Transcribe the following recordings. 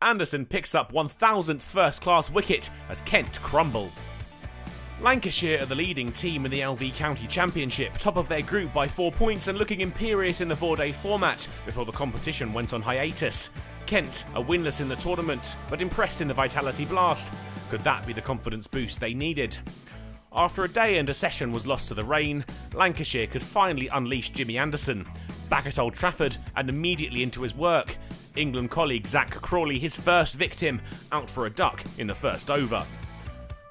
Anderson picks up 1000th first-class wicket as Kent crumble. Lancashire are the leading team in the LV County Championship, top of their group by 4 points and looking imperious in the 4-day format before the competition went on hiatus. Kent are winless in the tournament, but impressed in the Vitality Blast. Could that be the confidence boost they needed? After a day and a session was lost to the rain, Lancashire could finally unleash Jimmy Anderson. Back at Old Trafford and immediately into his work. England colleague Zach Crawley, his first victim, out for a duck in the first over.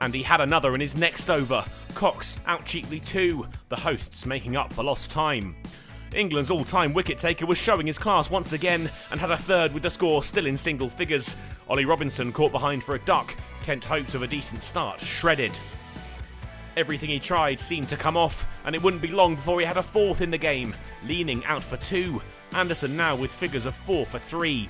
And he had another in his next over. Cox out cheaply too, the hosts making up for lost time. England's all-time wicket-taker was showing his class once again and had a third with the score still in single figures. Ollie Robinson caught behind for a duck. Kent hopes of a decent start shredded. Everything he tried seemed to come off, and it wouldn't be long before he had a fourth in the game, leaning out for 2. Anderson now with figures of 4 for 3.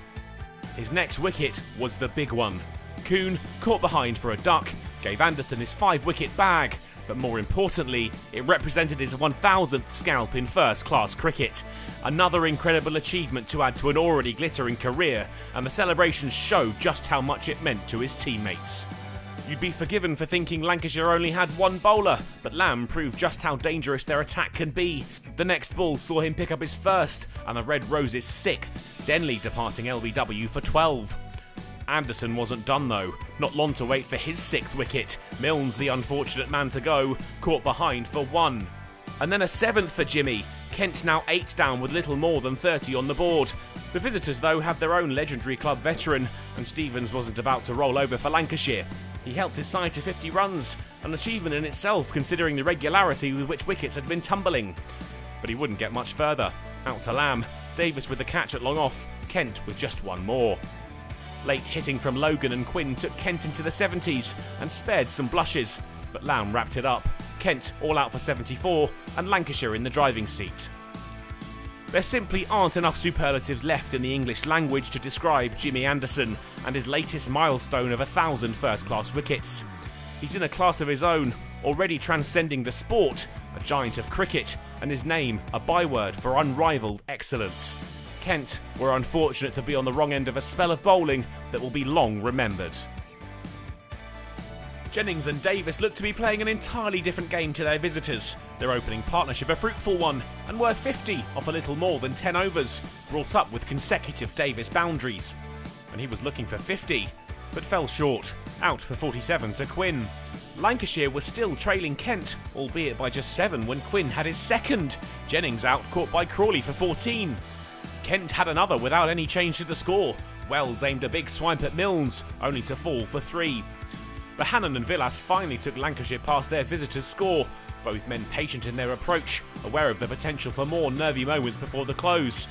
His next wicket was the big one. Kuhn caught behind for a duck, gave Anderson his 5-wicket bag, but more importantly, it represented his 1000th scalp in first-class cricket. Another incredible achievement to add to an already glittering career, and the celebrations show just how much it meant to his teammates. You'd be forgiven for thinking Lancashire only had one bowler, but Lamb proved just how dangerous their attack can be. The next ball saw him pick up his first, and the Red Roses' 6th, Denley departing LBW for 12. Anderson wasn't done though, not long to wait for his 6th wicket. Milnes, the unfortunate man to go, caught behind for 1. And then a 7th for Jimmy. Kent now 8 down with little more than 30 on the board. The visitors though have their own legendary club veteran, and Stevens wasn't about to roll over for Lancashire. He helped his side to 50 runs, an achievement in itself considering the regularity with which wickets had been tumbling. But he wouldn't get much further. Out to Lamb, Davis with the catch at long off, Kent with just 1 more. Late hitting from Logan and Quinn took Kent into the 70s and spared some blushes, but Lamb wrapped it up. Kent all out for 74 and Lancashire in the driving seat. There simply aren't enough superlatives left in the English language to describe Jimmy Anderson and his latest milestone of 1000 first-class wickets. He's in a class of his own, already transcending the sport, a giant of cricket, and his name a byword for unrivaled excellence. Kent were unfortunate to be on the wrong end of a spell of bowling that will be long remembered. Jennings and Davis look to be playing an entirely different game to their visitors. Their opening partnership a fruitful one, and worth 50 off a little more than 10 overs, brought up with consecutive Davis boundaries. And he was looking for 50, but fell short, out for 47 to Quinn. Lancashire was still trailing Kent, albeit by just 7 when Quinn had his second. Jennings out caught by Crawley for 14. Kent had another without any change to the score. Wells aimed a big swipe at Milnes, only to fall for 3. Bohannon and Villas finally took Lancashire past their visitors' score, both men patient in their approach, aware of the potential for more nervy moments before the close.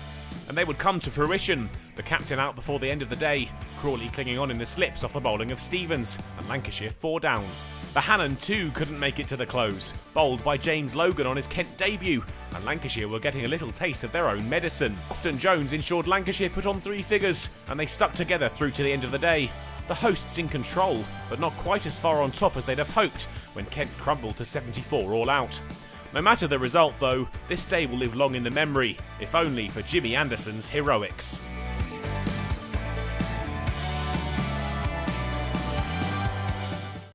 And they would come to fruition, the captain out before the end of the day, Crawley clinging on in the slips off the bowling of Stevens, and Lancashire 4 down. Bohannon too couldn't make it to the close, bowled by James Logan on his Kent debut, and Lancashire were getting a little taste of their own medicine. Often Jones ensured Lancashire put on 3 figures, and they stuck together through to the end of the day. The hosts in control, but not quite as far on top as they'd have hoped when Kent crumbled to 74 all out. No matter the result though, this day will live long in the memory, if only for Jimmy Anderson's heroics.